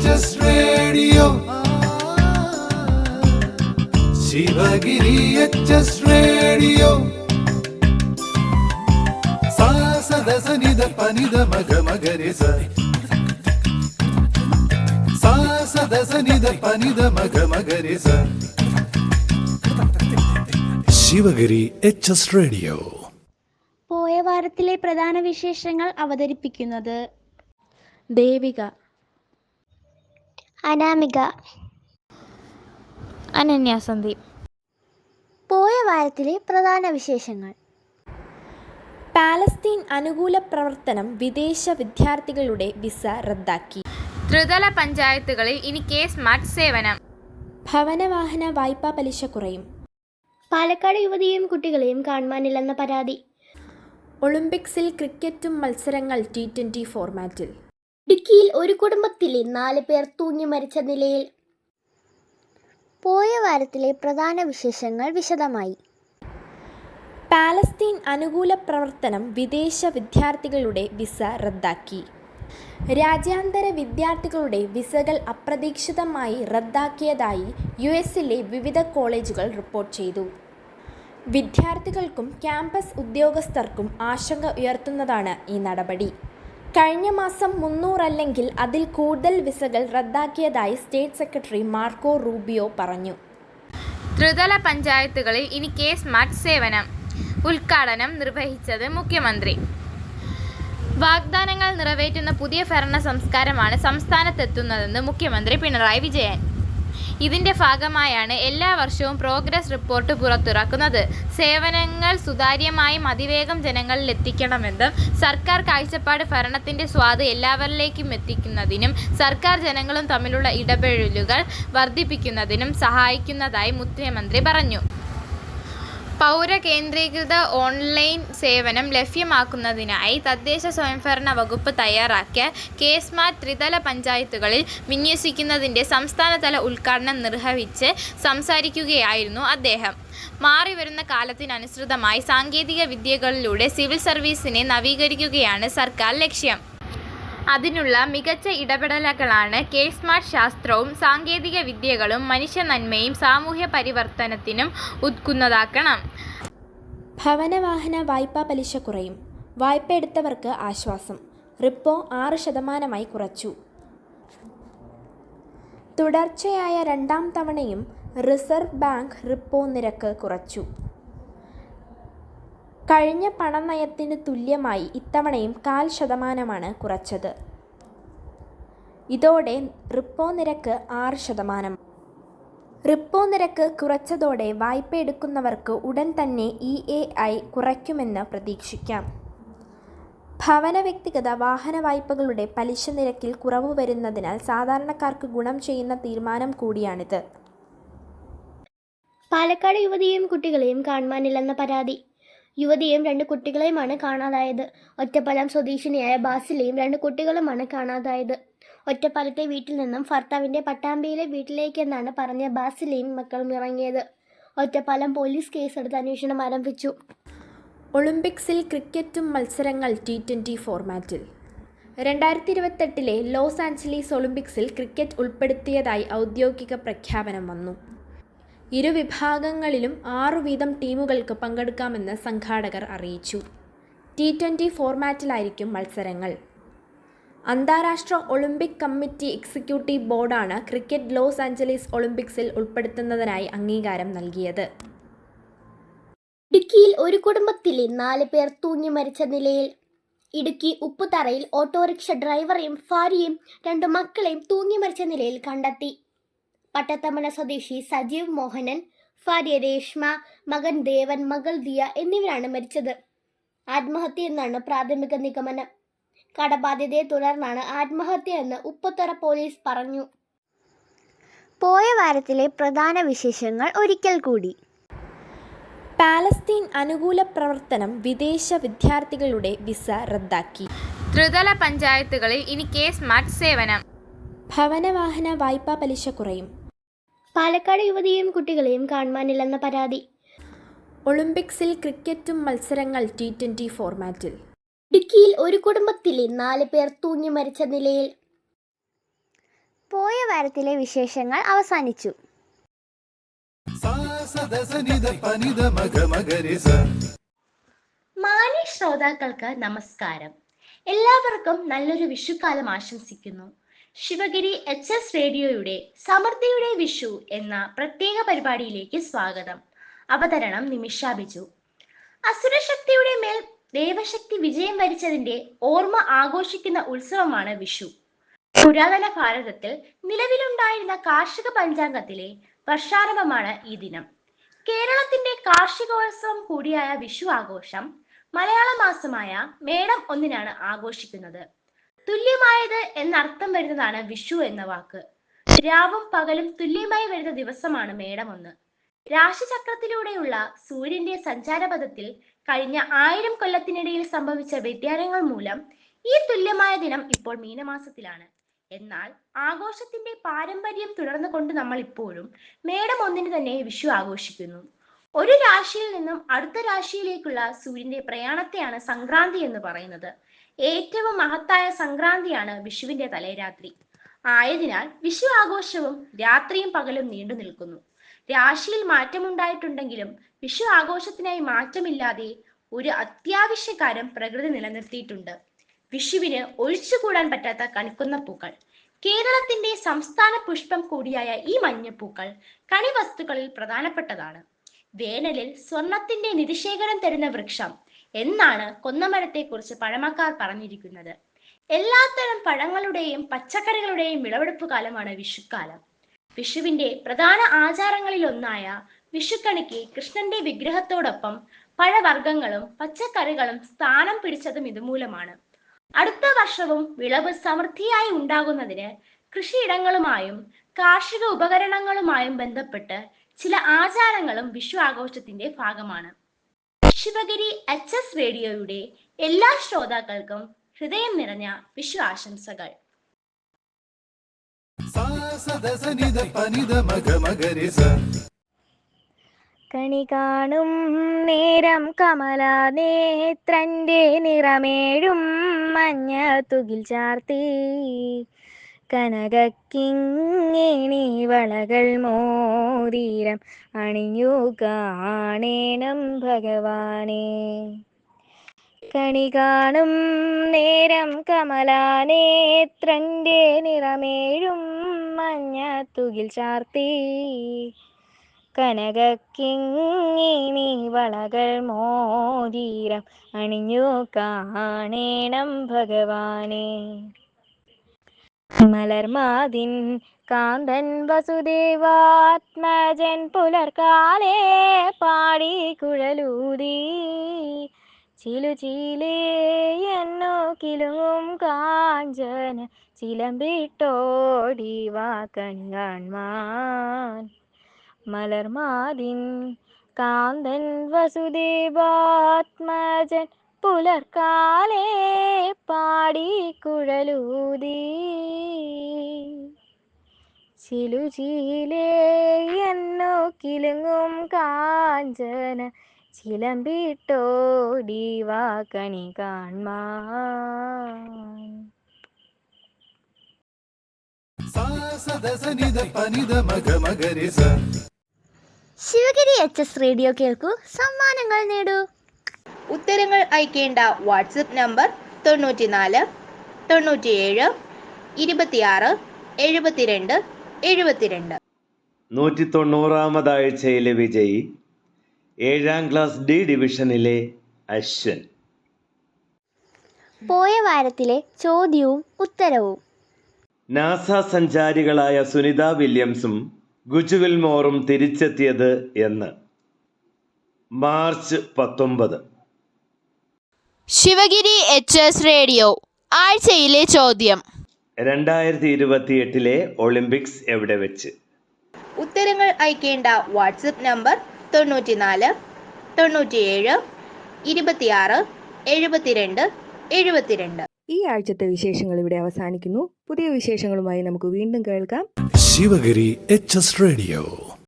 Radio Sivagiri radio സദസനിധ പനിധ മഗ മഗരി സദസനിധ പനിധ മഗ മഗരി ശിവഗിരി റേഡിയോ. പോയ വാരത്തിലെ പ്രധാന വിശേഷങ്ങൾ അവതരിപ്പിക്കുന്നത് ദേവിക, അനാമിക, അനന്യ സന്ദീപ്. പോയ വാരത്തിലെ പ്രധാന വിശേഷങ്ങൾ. പാലസ്തീൻ അനുകൂല പ്രവർത്തനം, വിദേശ വിദ്യാർത്ഥികളുടെ വിസ റദ്ദാക്കി. ത്രിതല പഞ്ചായത്തുകളിൽ ഇനി കെ-സ്മാർട്ട് സേവനം. ഭവനവാഹന വായ്പാ പലിശ കുറയും. പാലക്കാട് യുവതിയെയും കുട്ടികളെയും കാണുവാനില്ലെന്ന പരാതി. ഒളിമ്പിക്സിൽ ക്രിക്കറ്റും മത്സരങ്ങൾ T20 ഫോർമാറ്റിൽ. ഇടുക്കിയിൽ ഒരു കുടുംബത്തിലെ 4 പേർ തൂങ്ങി മരിച്ച നിലയിൽ. പോയ വാരത്തിലെ പ്രധാന വിശേഷങ്ങൾ വിശദമായി. പാലസ്തീൻ അനുകൂല പ്രവർത്തനം, വിദേശ വിദ്യാർത്ഥികളുടെ വിസ റദ്ദാക്കി. രാജ്യാന്തര വിദ്യാർത്ഥികളുടെ വിസകൾ അപ്രതീക്ഷിതമായി റദ്ദാക്കിയതായി US-ലെ വിവിധ കോളേജുകൾ റിപ്പോർട്ട് ചെയ്തു. വിദ്യാർത്ഥികൾക്കും ക്യാമ്പസ് ഉദ്യോഗസ്ഥർക്കും ആശങ്ക ഉയർത്തുന്നതാണ് ഈ നടപടി. കഴിഞ്ഞ മാസം 300 അല്ലെങ്കിൽ അതിൽ കൂടുതൽ വിസകൾ റദ്ദാക്കിയതായി സ്റ്റേറ്റ് സെക്രട്ടറി മാർക്കോ റൂബിയോ പറഞ്ഞു. ത്രിതല പഞ്ചായത്തുകളിൽ ഇനി കെ-സ്മാർട്ട് സേവനം. ഉദ്ഘാടനം നിർവഹിച്ചത് മുഖ്യമന്ത്രി. വാഗ്ദാനങ്ങൾ നിറവേറ്റുന്ന പുതിയ ഭരണ സംസ്കാരമാണ് സംസ്ഥാനത്തെത്തുന്നതെന്ന് മുഖ്യമന്ത്രി പിണറായി വിജയൻ. ഇതിന്റെ ഭാഗമായാണ് എല്ലാ വർഷവും പ്രോഗ്രസ് റിപ്പോർട്ട് പുറത്തിറക്കുന്നത്. സേവനങ്ങൾ സുതാര്യമായും അതിവേഗം ജനങ്ങളിൽ എത്തിക്കണമെന്നും സർക്കാർ കാഴ്ചപ്പാട് ഭരണത്തിന്റെ സ്വാദ് എല്ലാവരിലേക്കും എത്തിക്കുന്നതിനും സർക്കാർ ജനങ്ങളും തമ്മിലുള്ള ഇടപെടലുകൾ വർദ്ധിപ്പിക്കുന്നതിനും സഹായിക്കുന്നതായി മുഖ്യമന്ത്രി പറഞ്ഞു. പൗരകേന്ദ്രീകൃത ഓൺലൈൻ സേവനം ലഭ്യമാക്കുന്നതിനായി തദ്ദേശ സ്വയംഭരണ വകുപ്പ് തയ്യാറാക്കിയ കെ-സ്മാർട്ട് ത്രിതല പഞ്ചായത്തുകളിൽ വിന്യസിക്കുന്നതിന്റെ സംസ്ഥാനതല ഉദ്ഘാടനം നിർവഹിച്ച് സംസാരിക്കുകയായിരുന്നു അദ്ദേഹം. മാറിവരുന്ന കാലത്തിനനുസൃതമായി സാങ്കേതിക വിദ്യകളിലൂടെ സിവിൽ സർവീസിനെ നവീകരിക്കുകയാണ് സർക്കാർ ലക്ഷ്യം. അതിനുള്ള മികച്ച ഇടപെടലുകളാണ് കെ-സ്മാർട്ട്. ശാസ്ത്രവും സാങ്കേതിക വിദ്യകളും മനുഷ്യ നന്മയും സാമൂഹ്യ പരിവർത്തനത്തിനും ഉതകുന്നതാക്കണം. ഭവനവാഹന വായ്പാ പലിശ കുറയും. വായ്പ എടുത്തവർക്ക് ആശ്വാസം. റിപ്പോ 6% കുറച്ചു. തുടർച്ചയായ 2ാം തവണയും റിസർവ് ബാങ്ക് റിപ്പോ നിരക്ക് കുറച്ചു. കഴിഞ്ഞ പണനയത്തിന് തുല്യമായി ഇത്തവണയും 0.5% കുറച്ചത്. ഇതോടെ റിപ്പോ നിരക്ക് 6%. റിപ്പോ നിരക്ക് കുറച്ചതോടെ വായ്പ എടുക്കുന്നവർക്ക് ഉടൻ തന്നെ EAI കുറയ്ക്കുമെന്ന് പ്രതീക്ഷിക്കാം. ഭവന, വ്യക്തിഗത, വാഹന വായ്പകളുടെ പലിശ നിരക്കിൽ കുറവ് വരുന്നതിനാൽ സാധാരണക്കാർക്ക് ഗുണം ചെയ്യുന്ന തീരുമാനം കൂടിയാണിത്. പാലക്കാട് യുവതിയെയും കുട്ടികളെയും കാണുവാനില്ലെന്ന പരാതി. യുവതിയെയും 2 കുട്ടികളെയുമാണ് കാണാതായത്. ഒറ്റപ്പാലം സ്വദേശിനിയായ ബാസിലെയും 2 കുട്ടികളുമാണ് കാണാതായത്. ഒറ്റപ്പാലത്തെ വീട്ടിൽ നിന്നും ഭർത്താവിൻ്റെ പട്ടാമ്പിയിലെ വീട്ടിലേക്കെന്നാണ് പറഞ്ഞ ബാസിലെയും മക്കളും ഇറങ്ങിയത്. ഒറ്റപ്പാലം പോലീസ് കേസെടുത്ത് അന്വേഷണം ആരംഭിച്ചു. ഒളിമ്പിക്സിൽ ക്രിക്കറ്റും മത്സരങ്ങൾ T20 ഫോർമാറ്റിൽ. 2028-ലെ ലോസ് ആഞ്ചലീസ് ഒളിമ്പിക്സിൽ ക്രിക്കറ്റ് ഉൾപ്പെടുത്തിയതായി ഔദ്യോഗിക പ്രഖ്യാപനം വന്നു. ഇരുവിഭാഗങ്ങളിലും 6 വീതം ടീമുകൾക്ക് പങ്കെടുക്കാമെന്ന് സംഘാടകർ അറിയിച്ചു. T20 ഫോർമാറ്റിലായിരിക്കും മത്സരങ്ങൾ. അന്താരാഷ്ട്ര ഒളിമ്പിക് കമ്മിറ്റി എക്സിക്യൂട്ടീവ് ബോർഡാണ് ക്രിക്കറ്റ് ലോസ് ആഞ്ചലീസ് ഒളിമ്പിക്സിൽ ഉൾപ്പെടുത്തുന്നതിനായി അംഗീകാരം നൽകിയത്. ഇടുക്കിയിൽ ഒരു കുടുംബത്തിലെ 4 പേർ തൂങ്ങി മരിച്ച നിലയിൽ. ഇടുക്കി ഉപ്പുതറയിൽ ഓട്ടോറിക്ഷ ഡ്രൈവറെയും ഭാര്യയും 2 മക്കളെയും തൂങ്ങി മരിച്ച നിലയിൽ കണ്ടെത്തി. പട്ടത്തമ്മന സ്വദേശി സജീവ് മോഹനൻ, ഭാര്യ രേഷ്മ, മകൻ ദേവൻ, മകൾ ദിയ എന്നിവരാണ് മരിച്ചത്. ആത്മഹത്യ എന്നാണ് പ്രാഥമിക നിഗമനം. കടബാധ്യതയെ തുടർന്നാണ് ആത്മഹത്യ എന്ന് ഉപ്പുതറ പോലീസ് പറഞ്ഞു. പോയ വാരത്തിലെ പ്രധാന വിശേഷങ്ങൾ ഒരിക്കൽ കൂടി. പാലസ്തീൻ അനുകൂല പ്രവർത്തനം, വിദേശ വിദ്യാർത്ഥികളുടെ വിസ റദ്ദാക്കി. ത്രിതല പഞ്ചായത്തുകളിൽ ഇനി കെ-സ്മാർട്ട് സേവനം. ഭവനവാഹന വായ്പാ പലിശ കുറയും. പാലക്കാട് യുവതിയെയും കുട്ടികളെയും കാണുവാനില്ലെന്ന പരാതി. ഒളിമ്പിക്സിൽ ക്രിക്കറ്റും മത്സരങ്ങൾ T20 ഫോർമാറ്റിൽ. ഇടുക്കിയിൽ ഒരു കുടുംബത്തിലെ 4 പേർ തൂങ്ങി മരിച്ച നിലയിൽ. പോയ വാരത്തിലെ വിശേഷങ്ങൾ അവസാനിച്ചു. സാസദസനിത പനിത മഗ മഗരിസ. മാന്യ ശ്രോതാക്കൾക്ക് നമസ്കാരം. എല്ലാവർക്കും നല്ലൊരു വിഷുക്കാലം ആശംസിക്കുന്നു. ശിവഗിരി HS റേഡിയോയുടെ സമൃദ്ധിയുടെ വിഷു എന്ന പ്രത്യേക പരിപാടിയിലേക്ക് സ്വാഗതം. അവതരണം നിമിഷ ബിജു. അസുരശക്തിയുടെ മേൽ ദേവശക്തി വിജയം വരിച്ചതിന്റെ ഓർമ്മ ആഘോഷിക്കുന്ന ഉത്സവമാണ് വിഷു. പുരാതന ഭാരതത്തിൽ നിലവിലുണ്ടായിരുന്ന കാർഷിക പഞ്ചാംഗത്തിലെ വർഷാരംഭമാണ് ഈ ദിനം. കേരളത്തിന്റെ കാർഷികോത്സവം കൂടിയായ വിഷു ആഘോഷം മലയാള മാസമായ മേടം 1-നാണ് ആഘോഷിക്കുന്നത്. തുല്യമായത് എന്നർത്ഥം വരുന്നതാണ് വിഷു എന്ന വാക്ക്. രാവും പകലും തുല്യമായി വരുന്ന ദിവസമാണ് മേടം 1. രാശിചക്രത്തിലൂടെയുള്ള സൂര്യന്റെ സഞ്ചാരപഥത്തിൽ കഴിഞ്ഞ 1000 കൊല്ലത്തിനിടയിൽ സംഭവിച്ച വ്യതിയാനങ്ങൾ മൂലം ഈ തുല്യമായ ദിനം ഇപ്പോൾ മീനമാസത്തിലാണ്. എന്നാൽ ആഘോഷത്തിന്റെ പാരമ്പര്യം തുടർന്നുകൊണ്ട് നമ്മൾ ഇപ്പോഴും മേടം 1-ന് തന്നെ വിഷു ആഘോഷിക്കുന്നു. ഒരു രാശിയിൽ നിന്നും അടുത്ത രാശിയിലേക്കുള്ള സൂര്യന്റെ പ്രയാണത്തെയാണ് സംക്രാന്തി എന്ന് പറയുന്നത്. ഏറ്റവും മഹത്തായ സംക്രാന്തിയാണ് വിഷുവിന്റെ തലേരാത്രി. ആയതിനാൽ വിഷു ആഘോഷവും രാത്രിയും പകലും നീണ്ടു നിൽക്കുന്നു. രാശിയിൽ മാറ്റമുണ്ടായിട്ടുണ്ടെങ്കിലും വിഷു ആഘോഷത്തിനായി മാറ്റമില്ലാതെ ഒരു അത്യാവശ്യ കാര്യം പ്രകൃതി നിലനിർത്തിയിട്ടുണ്ട്. വിഷുവിന് ഒഴിച്ചുകൂടാൻ പറ്റാത്ത കണിക്കുന്ന പൂക്കൾ. കേരളത്തിന്റെ സംസ്ഥാന പുഷ്പം കൂടിയായ ഈ മഞ്ഞപ്പൂക്കൾ കണിവസ്തുക്കളിൽ പ്രധാനപ്പെട്ടതാണ്. വേനലിൽ സ്വർണത്തിന്റെ നിധിശേഖരം തരുന്ന വൃക്ഷം എന്നാണ് കൊന്നമരത്തെക്കുറിച്ച് പഴമക്കാർ പറഞ്ഞിരിക്കുന്നത്. എല്ലാത്തരം പഴങ്ങളുടെയും പച്ചക്കറികളുടെയും വിളവെടുപ്പ് കാലമാണ് വിഷുക്കാലം. വിഷുവിന്റെ പ്രധാന ആചാരങ്ങളിൽ ഒന്നായ വിഷുക്കണിക്ക് കൃഷ്ണന്റെ വിഗ്രഹത്തോടൊപ്പം പഴവർഗ്ഗങ്ങളും പച്ചക്കറികളും സ്ഥാനം പിടിച്ചതും ഇതുമൂലമാണ്. അടുത്ത വർഷവും വിളവ് സമൃദ്ധിയായി ഉണ്ടാകുന്നതിന് കൃഷിയിടങ്ങളുമായും കാർഷിക ഉപകരണങ്ങളുമായും ബന്ധപ്പെട്ട് ചില ആചാരങ്ങളും വിഷു ആഘോഷത്തിന്റെ ഭാഗമാണ്. ശിവഗിരി HS റേഡിയോയുടെ എല്ലാ ശ്രോതാക്കൾക്കും ഹൃദയം നിറഞ്ഞ വിഷു ആശംസകൾ. സാസദസനിത പനിത മഗ മഗരിസ. കണി കാണും നേരം കമലാനേത്രന്റെ നിറമേഴും മഞ്ഞ തുകിൽ ചാർത്തി കനകക്കിങ്ങിണി വളകൾ മോതിരം അണിഞ്ഞു കാണേണം ഭഗവാനെ. കണി കാണും നേരം കമലാനേത്രന്റെ നിറമേഴും മഞ്ഞ തുകിൽ ചാർത്തി കനകക്കിങ്ങിണി വളകൾ മോതിരം അണിഞ്ഞു കാണേണം ഭഗവാനെ. മലർമാതിൻ കാന്തൻ വസുദേവാത്മജൻ പുലർക്കാലേ പാടി കുഴലൂതി ചിലുചീലേ എന്നോ കിലുങ്ങും കാഞ്ചന ചിലമ്പിട്ടോടി വാക്കണി കാൺമാൻ. മലർമാതിൻ കാന്തൻ വസുദേവാത്മജൻ പുലർക്കാലേ പാടി കുഴലൂതി ചിലുചീലേ എന്നോ കിലുങ്ങും കാഞ്ചന ചിലമ്പിട്ടോടി വാക്കണി കാൺമാൻ. സാസദസനിത പനിത മഗ മഗരിസ. ശിവഗിരി HS റേഡിയോ കേൾക്കൂ, സമ്മാനങ്ങൾ നേടൂ. ഉത്തരങ്ങൾ അയക്കേണ്ട വാട്സപ്പ് നമ്പർ 94 97 26 72 72. 190-ാമതാഴ്ചയിലെ വിജയി 7ാം ക്ലാസ് D ഡിവിഷനിലെ അശ്വൻ. പോയ വാരത്തിലെ ചോദ്യവും ഉത്തരവും. നാസ സഞ്ചാരികളായ സുനിത വില്യംസും ഗുജുവിൽമോറും തിരിച്ചെത്തിയത് എന്ന്? മാർച്ച് 19. ശിവഗിരി HS റേഡിയോ ആഴ്ചയിലെ ചോദ്യം. 2028 ഒളിമ്പിക്സ് എവിടെ വെച്ച്? ഉത്തരങ്ങൾ അയക്കേണ്ട വാട്സപ്പ് നമ്പർ 94 97 26 72 72. ഈ ആഴ്ചത്തെ വിശേഷങ്ങൾ ഇവിടെ അവസാനിക്കുന്നു. പുതിയ വിശേഷങ്ങളുമായി നമുക്ക് വീണ്ടും കേൾക്കാം. Sivagiri HS radio.